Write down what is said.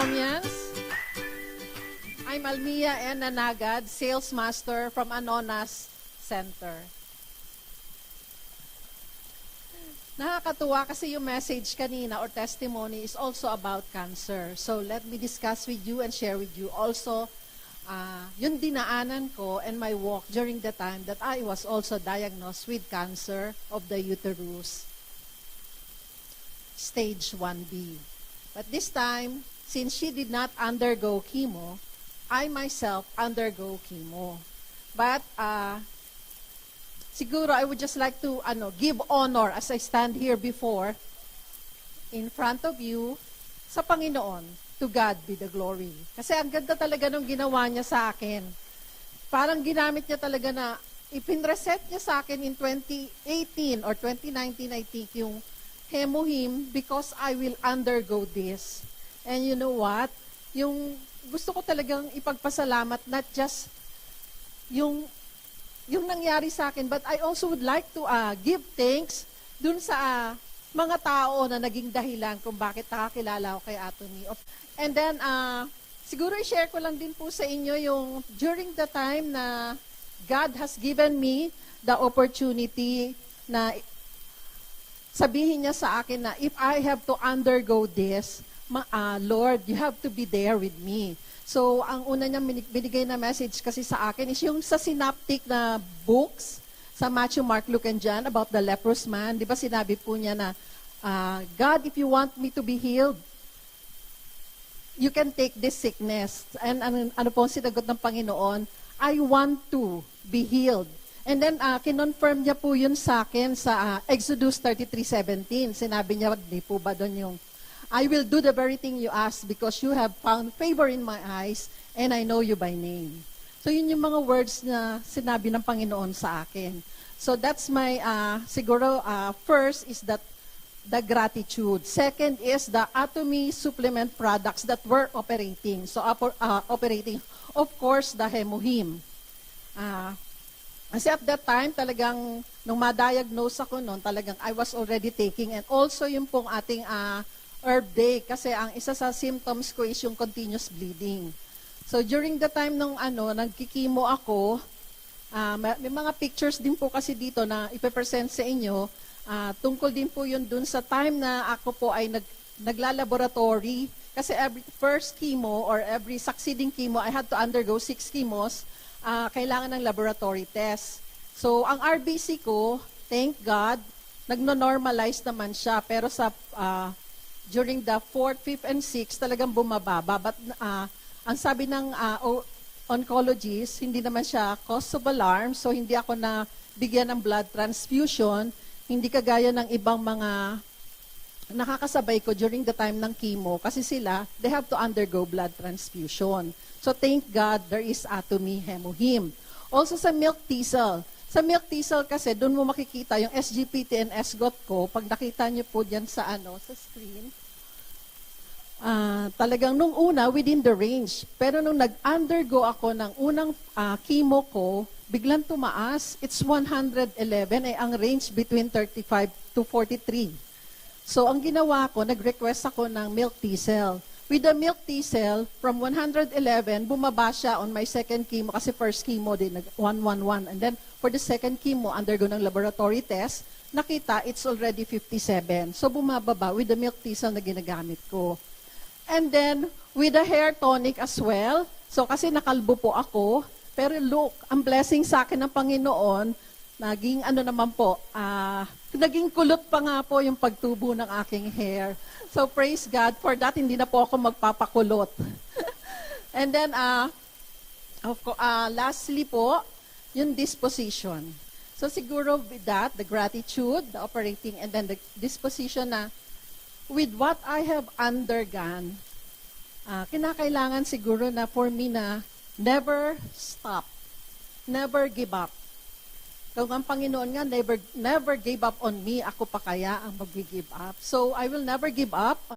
Kabramians. I'm Almia N. Nanagad, Sales Master from Anonas Center. Nakakatuwa kasi yung message kanina or testimony is also about cancer. So let me discuss with you and share with you also yung dinaanan ko and my walk during the time that I was also diagnosed with cancer of the uterus, stage 1B. But this time, since she did not undergo chemo, I myself undergo chemo. But siguro I would just like to give honor as I stand here before in front of you sa Panginoon. To God be the glory. Kasi ang ganda talaga nung ginawa niya sa akin. Parang ginamit niya talaga na ipinreset niya sa akin in 2018 or 2019 I think yung Hemohim because I will undergo this. And you know what? Yung gusto ko talagang ipagpasalamat not just yung nangyari sa akin, but I also would like to give thanks dun sa mga tao na naging dahilan kung bakit nakakilala ko kay Atty. And then, siguro i-share ko lang din po sa inyo yung during the time na God has given me the opportunity na sabihin niya sa akin na if I have to undergo this, Lord, you have to be there with me. So, ang una niya binigay na message kasi sa akin is yung sa synoptic na books, sa Matthew, Mark, Luke, and John about the leprous man. Di ba sinabi po niya na, God, if you want me to be healed, you can take this sickness. And ano po ang sinagot ng Panginoon? I want to be healed. And then, kinonfirm niya po yun sa akin sa Exodus 33:17. Sinabi niya, di po ba doon yung, I will do the very thing you ask because you have found favor in my eyes and I know you by name. So, yun yung mga words na sinabi ng Panginoon sa akin. So, that's my, siguro, first is that the gratitude. Second is the Atomy supplement products that were operating. So, operating, of course, the Hemohim. Kasi at that time, talagang, nung ma-diagnose ako noon, talagang I was already taking, and also yung pong ating herb day, kasi ang isa sa symptoms ko is yung continuous bleeding. So, during the time nung nagkikimo ako, may mga pictures din po kasi dito na ipepresent sa inyo, tungkol din po yun dun sa time na ako po ay naglalaboratory, kasi every first chemo or every succeeding chemo, I had to undergo 6 chemos, kailangan ng laboratory test. So, ang RBC ko, thank God, nagno-normalize naman siya, pero sa during the 4th, 5th, and 6th, talagang bumababa. But ang sabi ng oncologist, hindi naman siya cause of alarm, so hindi ako na bigyan ng blood transfusion, hindi kagaya ng ibang mga nakakasabay ko during the time ng chemo, kasi sila, they have to undergo blood transfusion. So thank God, there is Atomy Hemohim. Also sa milk thistle. Sa milk thistle kasi, doon mo makikita yung SGPT and SGOT ko. Pag nakita niyo po dyan sa sa screen, talagang nung una, within the range. Pero nung nag-undergo ako ng unang chemo ko, biglang tumaas. It's 111, ang range between 35 to 43. So ang ginawa ko, nag-request ako ng milk thistle. With the milk thistle, from 111, bumaba siya on my second chemo, kasi first chemo din, 111. And then, for the second chemo, undergo ng laboratory test, nakita, it's already 57. So, bumababa with the milk thistle na ginagamit ko. And then, with the hair tonic as well. So, kasi nakalbo po ako, pero look, ang blessing sa akin ng Panginoon, naging naging kulot pa nga po yung pagtubo ng aking hair. So praise God for that, hindi na po ako magpapakulot. And then, lastly po, yung disposition. So siguro with that, the gratitude, the operating, and then the disposition na with what I have undergone, kinakailangan siguro na for me na never stop, never give up. Kung ang Panginoon nga never gave up on me, ako pa kaya ang mag-give up. So I will never give up.